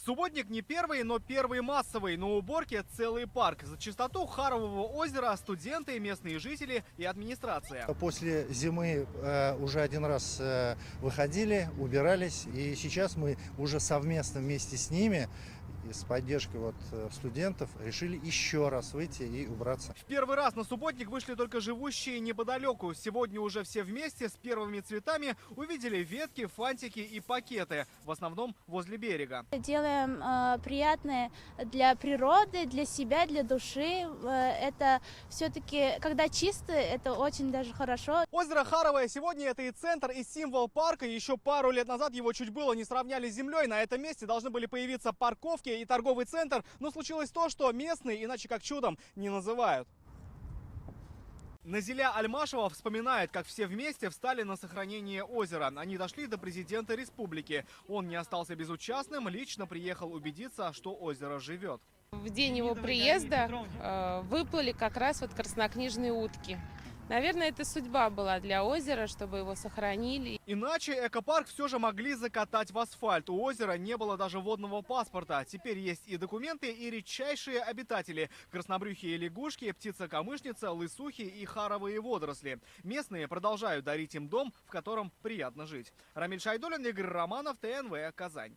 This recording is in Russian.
Субботник не первый, но первый массовый. На уборке целый парк. За чистоту Харового озера студенты, местные жители и администрация. После зимы уже один раз выходили, убирались. И сейчас мы уже совместно вместе с ними и с поддержкой студентов решили еще раз выйти и убраться. В первый раз на субботник вышли только живущие неподалеку. Сегодня уже все вместе с первыми цветами увидели ветки, фантики и пакеты. В основном возле берега. Делаем приятное для природы, для себя, для души. Это все-таки, когда чисто, это очень даже хорошо. Озеро Харовое сегодня это и центр, и символ парка. Еще пару лет назад его чуть было не сравняли с землей. На этом месте должны были появиться парковки и торговый центр. Но случилось то, что местные иначе как чудом не называют. Назиля Альмашева вспоминает, как все вместе встали на сохранение озера. Они дошли до президента республики. Он не остался безучастным, лично приехал убедиться, что озеро живет. В день его приезда выплыли как раз краснокнижные утки. Наверное, это судьба была для озера, чтобы его сохранили. Иначе экопарк все же могли закатать в асфальт. У озера не было даже водного паспорта. Теперь есть и документы, и редчайшие обитатели. Краснобрюхие лягушки, птица-камышница, лысухи и харовые водоросли. Местные продолжают дарить им дом, в котором приятно жить. Рамиль Шайдуллин, Игорь Романов, ТНВ, Казань.